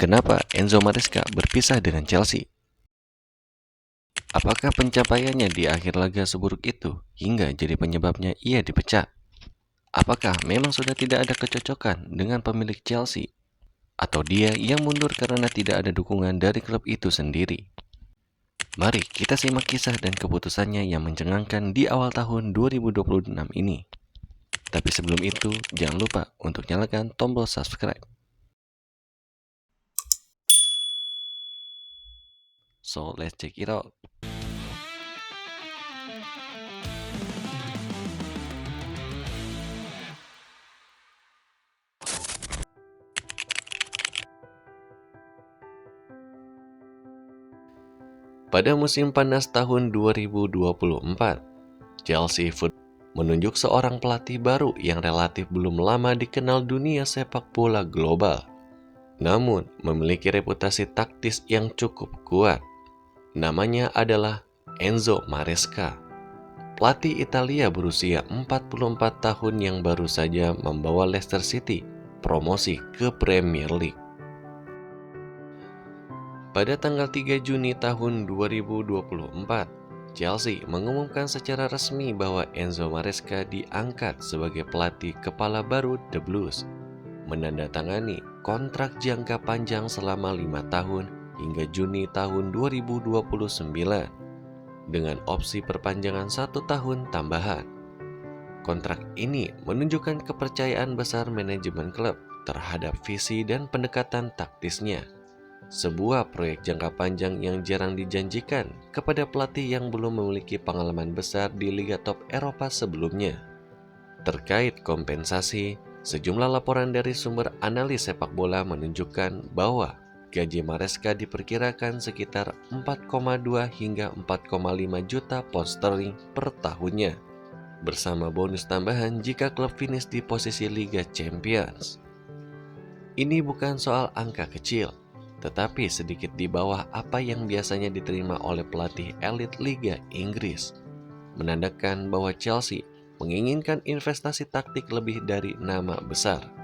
Kenapa Enzo Maresca berpisah dengan Chelsea? Apakah pencapaiannya di akhir laga seburuk itu hingga jadi penyebabnya ia dipecat? Apakah memang sudah tidak ada kecocokan dengan pemilik Chelsea? Atau dia yang mundur karena tidak ada dukungan dari klub itu sendiri? Mari kita simak kisah dan keputusannya yang mencengangkan di awal tahun 2026 ini. Tapi sebelum itu, jangan lupa untuk nyalakan tombol subscribe. So, let's check it out. Pada musim panas tahun 2024, Chelsea Football menunjuk seorang pelatih baru yang relatif belum lama dikenal dunia sepak bola global, namun memiliki reputasi taktis yang cukup kuat. Namanya adalah Enzo Maresca, pelatih Italia berusia 44 tahun yang baru saja membawa Leicester City promosi ke Premier League. Pada tanggal 3 Juni tahun 2024, Chelsea mengumumkan secara resmi bahwa Enzo Maresca diangkat sebagai pelatih kepala baru The Blues, menandatangani kontrak jangka panjang selama 5 tahun hingga Juni tahun 2029, dengan opsi perpanjangan 1 tahun tambahan. Kontrak ini menunjukkan kepercayaan besar manajemen klub terhadap visi dan pendekatan taktisnya. Sebuah proyek jangka panjang yang jarang dijanjikan kepada pelatih yang belum memiliki pengalaman besar di Liga Top Eropa sebelumnya. Terkait kompensasi, sejumlah laporan dari sumber analis sepak bola menunjukkan bahwa gaji Maresca diperkirakan sekitar 4,2 hingga 4,5 juta pound sterling per tahunnya, bersama bonus tambahan jika klub finish di posisi Liga Champions. Ini bukan soal angka kecil, tetapi sedikit di bawah apa yang biasanya diterima oleh pelatih elit Liga Inggris, menandakan bahwa Chelsea menginginkan investasi taktik lebih dari nama besar.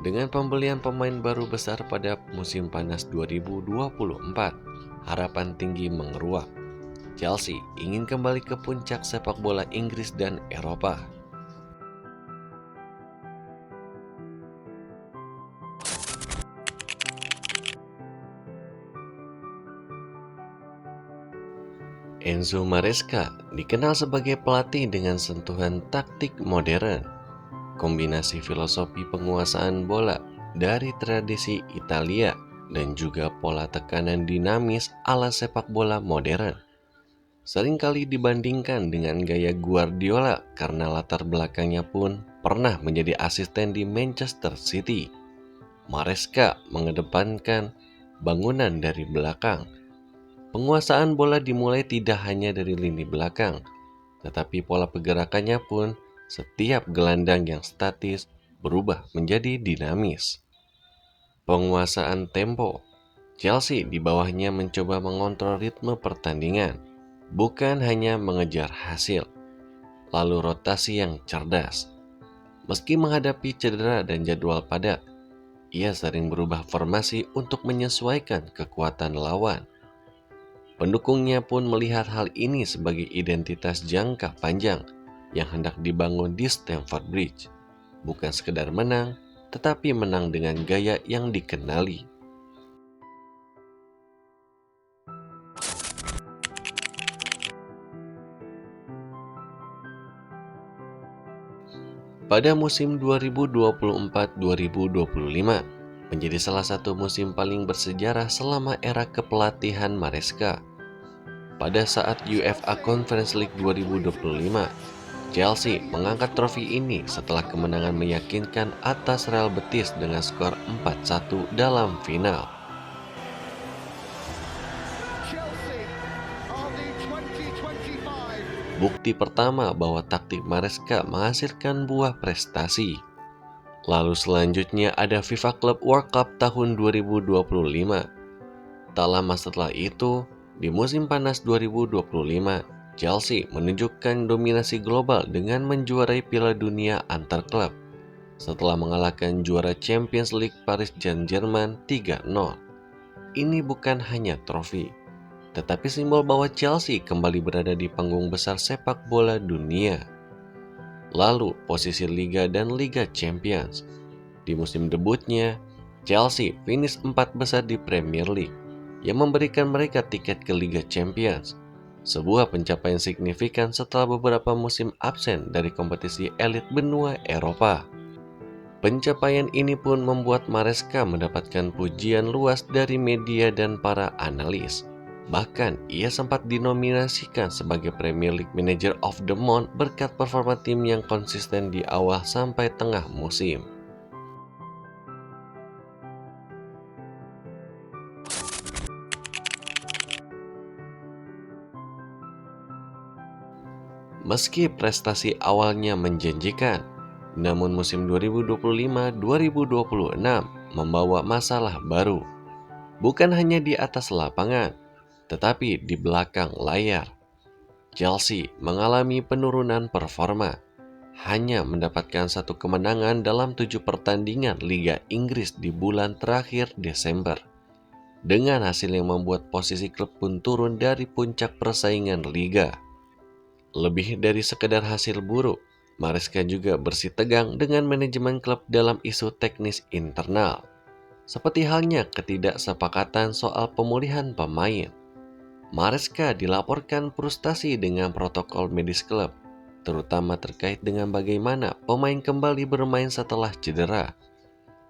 Dengan pembelian pemain baru besar pada musim panas 2024, harapan tinggi mengeruak. Chelsea ingin kembali ke puncak sepak bola Inggris dan Eropa. Enzo Maresca dikenal sebagai pelatih dengan sentuhan taktik modern, kombinasi filosofi penguasaan bola dari tradisi Italia dan juga pola tekanan dinamis ala sepak bola modern. Seringkali dibandingkan dengan gaya Guardiola karena latar belakangnya pun pernah menjadi asisten di Manchester City. Maresca mengedepankan bangunan dari belakang. Penguasaan bola dimulai tidak hanya dari lini belakang, tetapi pola pergerakannya pun setiap gelandang yang statis berubah menjadi dinamis. Penguasaan tempo, Chelsea di bawahnya mencoba mengontrol ritme pertandingan, bukan hanya mengejar hasil. Lalu rotasi yang cerdas. Meski menghadapi cedera dan jadwal padat, ia sering berubah formasi untuk menyesuaikan kekuatan lawan. Pendukungnya pun melihat hal ini sebagai identitas jangka panjang yang hendak dibangun di Stamford Bridge. Bukan sekedar menang, tetapi menang dengan gaya yang dikenali. Pada musim 2024-2025, menjadi salah satu musim paling bersejarah selama era kepelatihan Maresca. Pada saat UEFA Conference League 2025, Chelsea mengangkat trofi ini setelah kemenangan meyakinkan atas Real Betis dengan skor 4-1 dalam final. Bukti pertama bahwa taktik Maresca menghasilkan buah prestasi. Lalu selanjutnya ada FIFA Club World Cup tahun 2025. Tak lama setelah itu, di musim panas 2025, Chelsea menunjukkan dominasi global dengan menjuarai Piala Dunia antar klub. setelah mengalahkan juara Champions League Paris Saint-Germain 3-0. Ini bukan hanya trofi, tetapi simbol bahwa Chelsea kembali berada di panggung besar sepak bola dunia. Lalu, posisi Liga dan Liga Champions. Di musim debutnya, Chelsea finish 4 besar di Premier League, yang memberikan mereka tiket ke Liga Champions, sebuah pencapaian signifikan setelah beberapa musim absen dari kompetisi elit benua Eropa. Pencapaian ini pun membuat Maresca mendapatkan pujian luas dari media dan para analis. Bahkan, ia sempat dinominasikan sebagai Premier League Manager of the Month berkat performa tim yang konsisten di awal sampai tengah musim. Meski prestasi awalnya menjanjikan, namun musim 2025-2026 membawa masalah baru. Bukan hanya di atas lapangan, tetapi di belakang layar. Chelsea mengalami penurunan performa, hanya mendapatkan 1 kemenangan dalam 7 pertandingan Liga Inggris di bulan terakhir Desember. Dengan hasil yang membuat posisi klub pun turun dari puncak persaingan Liga. Lebih dari sekedar hasil buruk, Maresca juga bersitegang dengan manajemen klub dalam isu teknis internal, seperti halnya ketidaksepakatan soal pemulihan pemain. Maresca dilaporkan frustasi dengan protokol medis klub, terutama terkait dengan bagaimana pemain kembali bermain setelah cedera.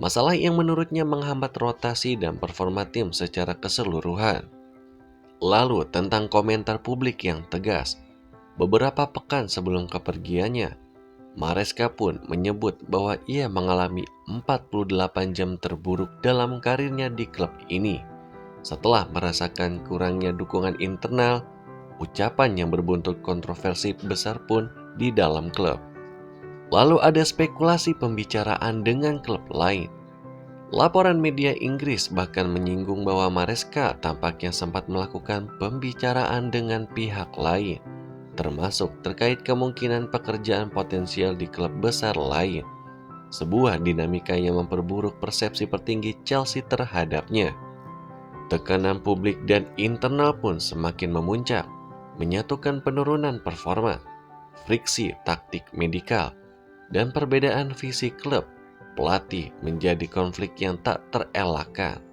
Masalah yang menurutnya menghambat rotasi dan performa tim secara keseluruhan. Lalu tentang komentar publik yang tegas. Beberapa pekan sebelum kepergiannya, Maresca pun menyebut bahwa ia mengalami 48 jam terburuk dalam karirnya di klub ini. Setelah merasakan kurangnya dukungan internal, ucapan yang berbuntut kontroversi besar pun di dalam klub. Lalu ada spekulasi pembicaraan dengan klub lain. Laporan media Inggris bahkan menyinggung bahwa Maresca tampaknya sempat melakukan pembicaraan dengan pihak lain, termasuk terkait kemungkinan pekerjaan potensial di klub besar lain. Sebuah dinamika yang memperburuk persepsi petinggi Chelsea terhadapnya. Tekanan publik dan internal pun semakin memuncak, menyatukan penurunan performa, friksi taktik medikal, dan perbedaan visi klub pelatih menjadi konflik yang tak terelakkan.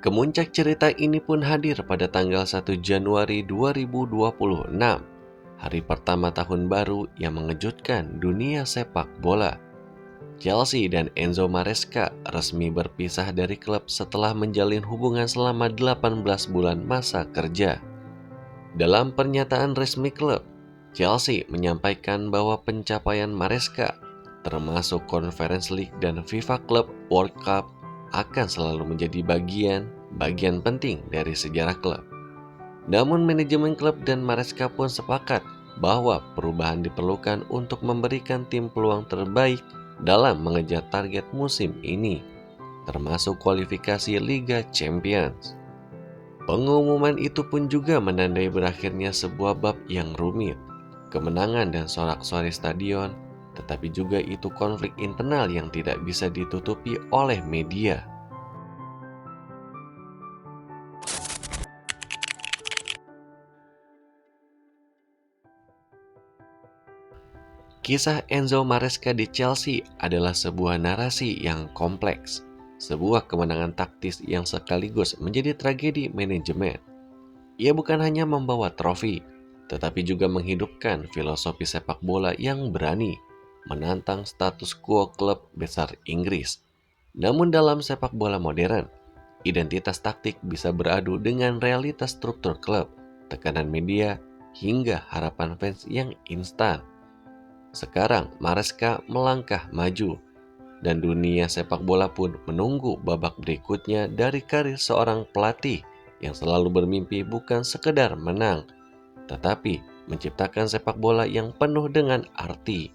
Kemuncak cerita ini pun hadir pada tanggal 1 Januari 2026, hari pertama tahun baru yang mengejutkan dunia sepak bola. Chelsea dan Enzo Maresca resmi berpisah dari klub setelah menjalin hubungan selama 18 bulan masa kerja. Dalam pernyataan resmi klub, Chelsea menyampaikan bahwa pencapaian Maresca, termasuk Conference League dan FIFA Club World Cup, akan selalu menjadi bagian penting dari sejarah klub. Namun manajemen klub dan Maresca pun sepakat bahwa perubahan diperlukan untuk memberikan tim peluang terbaik dalam mengejar target musim ini, termasuk kualifikasi Liga Champions. Pengumuman itu pun juga menandai berakhirnya sebuah bab yang rumit, kemenangan dan sorak-sorai stadion, tetapi juga itu konflik internal yang tidak bisa ditutupi oleh media. Kisah Enzo Maresca di Chelsea adalah sebuah narasi yang kompleks, sebuah kemenangan taktis yang sekaligus menjadi tragedi manajemen. Ia bukan hanya membawa trofi, tetapi juga menghidupkan filosofi sepak bola yang berani menantang status quo klub besar Inggris. Namun dalam sepak bola modern, identitas taktik bisa beradu dengan realitas struktur klub, tekanan media, hingga harapan fans yang instan. Sekarang Maresca melangkah maju, dan dunia sepak bola pun menunggu babak berikutnya dari karir seorang pelatih yang selalu bermimpi bukan sekedar menang, tetapi menciptakan sepak bola yang penuh dengan arti.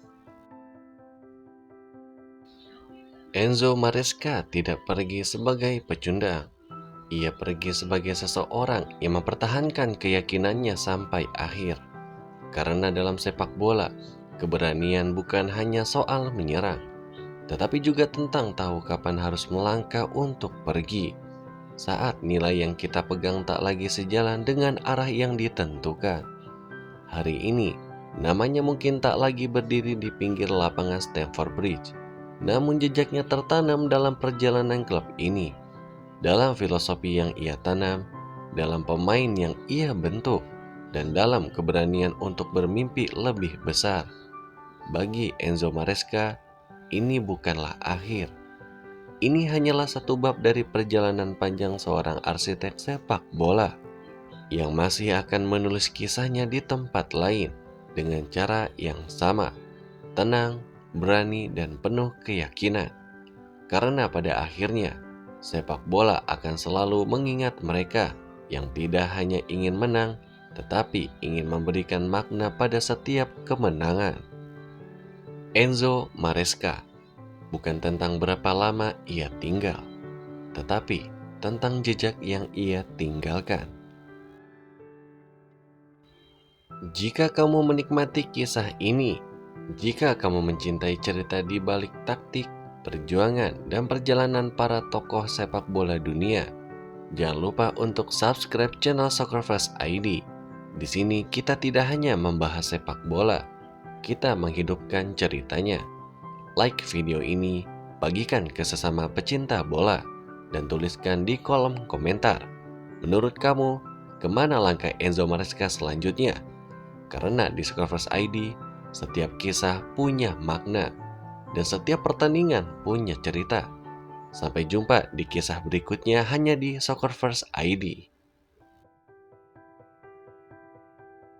Enzo Maresca tidak pergi sebagai pecundang. Ia pergi sebagai seseorang yang mempertahankan keyakinannya sampai akhir. Karena dalam sepak bola, keberanian bukan hanya soal menyerang, tetapi juga tentang tahu kapan harus melangkah untuk pergi saat nilai yang kita pegang tak lagi sejalan dengan arah yang ditentukan. Hari ini, namanya mungkin tak lagi berdiri di pinggir lapangan Stamford Bridge, namun jejaknya tertanam dalam perjalanan klub ini, dalam filosofi yang ia tanam, dalam pemain yang ia bentuk, dan dalam keberanian untuk bermimpi lebih besar. Bagi Enzo Maresca, ini bukanlah akhir. Ini hanyalah satu bab dari perjalanan panjang seorang arsitek sepak bola yang masih akan menulis kisahnya di tempat lain dengan cara yang sama, tenang, berani, dan penuh keyakinan. Karena pada akhirnya, sepak bola akan selalu mengingat mereka yang tidak hanya ingin menang, tetapi ingin memberikan makna pada setiap kemenangan. Enzo Maresca bukan tentang berapa lama ia tinggal, tetapi tentang jejak yang ia tinggalkan. Jika kamu menikmati kisah ini, jika kamu mencintai cerita di balik taktik, perjuangan, dan perjalanan para tokoh sepak bola dunia, jangan lupa untuk subscribe channel Soccerverse ID. Di sini kita tidak hanya membahas sepak bola, kita menghidupkan ceritanya. Like video ini, bagikan ke sesama pecinta bola, dan tuliskan di kolom komentar. Menurut kamu, kemana langkah Enzo Maresca selanjutnya? Karena di Soccerverse ID, setiap kisah punya makna, dan setiap pertandingan punya cerita. Sampai jumpa di kisah berikutnya hanya di Soccerverse ID.